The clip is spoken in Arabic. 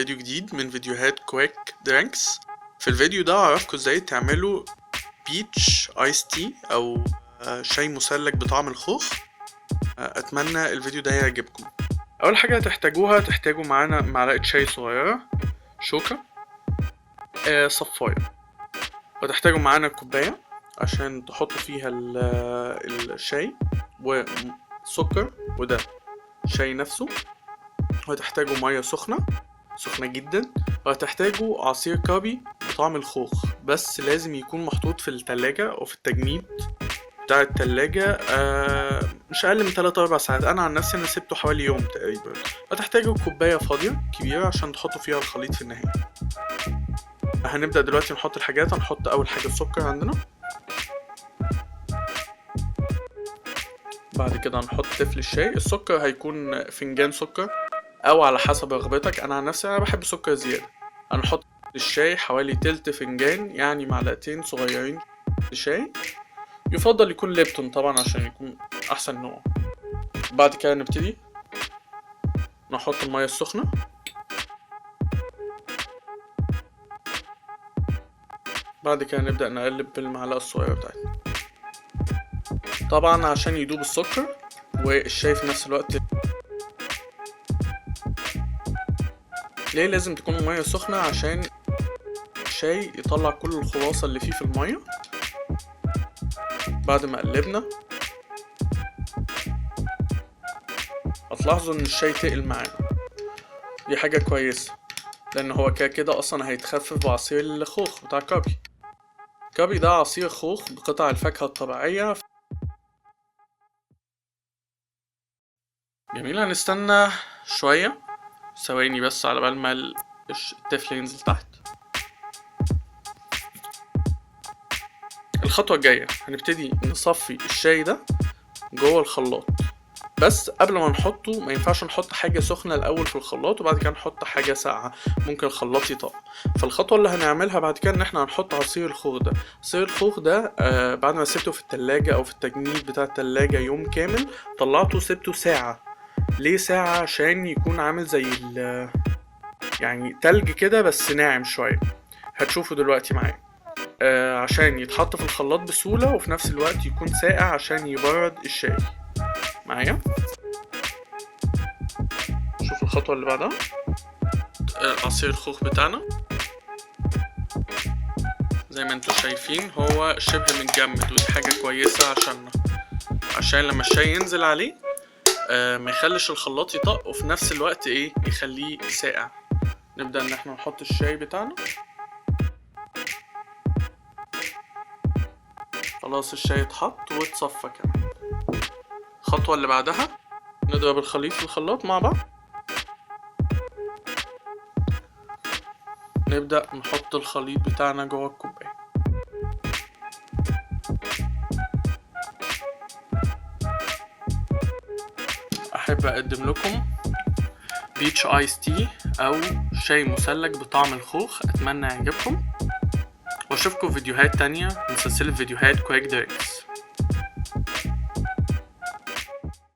فيديو جديد من فيديوهات كويك درينكس. في الفيديو ده هعرفكم ازاي تعملوا بيتش ايس تي او شاي مثلج بطعم الخوخ. اتمنى الفيديو ده يعجبكم. اول حاجه هتحتاجوا معانا معلقه شاي صغيره، شوكه، صفايه، وتحتاجوا معانا كوبايه عشان تحطوا فيها الشاي وسكر، وده شاي نفسه. وهتحتاجوا ميه سخنه جدا، وهتحتاجوا عصير كابي بطعم الخوخ، بس لازم يكون محطوط في التلاجة او في التجميد بتاع التلاجة مش اقل من 3-4 ساعات. انا عن نفسي انا سبته حوالي يوم تقريبا. هتحتاجوا كوباية فاضية كبيرة عشان تحطوا فيها الخليط في النهاية. هنبدأ دلوقتي نحط الحاجات. هنحط اول حاجة السكر عندنا، بعد كده هنحط تفل الشاي. السكر هيكون فنجان سكر او على حسب رغبتك. انا عن نفسي انا بحب سكر زيادة. هنحط الشاي حوالي تلت فنجان، يعني معلقتين صغيرين شاي. يفضل يكون ليبتون طبعا عشان يكون احسن نوع. بعد كده نبتدي نحط المية السخنة، بعد كده نبدأ نقلب بالمعلقة الصغيرة بتاعتنا، طبعا عشان يدوب السكر والشاي في نفس الوقت. ليه لازم تكون المية سخنة؟ عشان الشاي يطلع كل الخلاصة اللي فيه في المية. بعد ما قلبنا هتلاحظوا ان الشاي تقل معانا، دي حاجة كويسة لان هو كده اصلا هيتخفف بعصير الخوخ بتاع كابي. كابي ده عصير خوخ بقطع الفاكهة الطبيعية. جميل. هنستنى شوية ثواني بس على بال ما التفل ينزل تحت. الخطوة الجاية هنبتدي نصفي الشاي ده جوه الخلاط، بس قبل ما نحطه ما ينفعش نحط حاجة سخنة الأول في الخلاط وبعد كده نحط حاجة ساقعة، ممكن الخلاط يطق. فالخطوة اللي هنعملها بعد كده ان احنا هنحط عصير الخوخ ده. عصير الخوخ ده بعد ما سبته في التلاجة او في التجميد بتاع التلاجة يوم كامل، طلعته سبته ساعة. ليه ساعة؟ عشان يكون عامل زي يعني تلج كده بس ناعم شوية. هتشوفوا دلوقتي معايا. عشان يتحط في الخلاط بسهولة وفي نفس الوقت يكون ساقع عشان يبرد الشاي معايا. شوفوا الخطوة اللي بعدها. عصير الخوخ بتاعنا زي ما انتوا شايفين هو شبه متجمد، ودي حاجة كويسة عشان لما الشاي ينزل عليه ما يخليش الخلاط يطق وفي نفس الوقت يخليه ساقع. نبدأ ان احنا نحط الشاي بتاعنا. خلاص الشاي اتحط واتصفى كمان. الخطوة اللي بعدها نضرب الخليط في الخلاط مع بعض. نبدأ نحط الخليط بتاعنا جوه الكوباية. أحب أقدم لكم بيتش آيس تي أو شاي مثلج بطعم الخوخ. أتمنى يعجبكم، وأشوفكم في فيديوهات تانية من سلسلة فيديوهات كويك درينكس.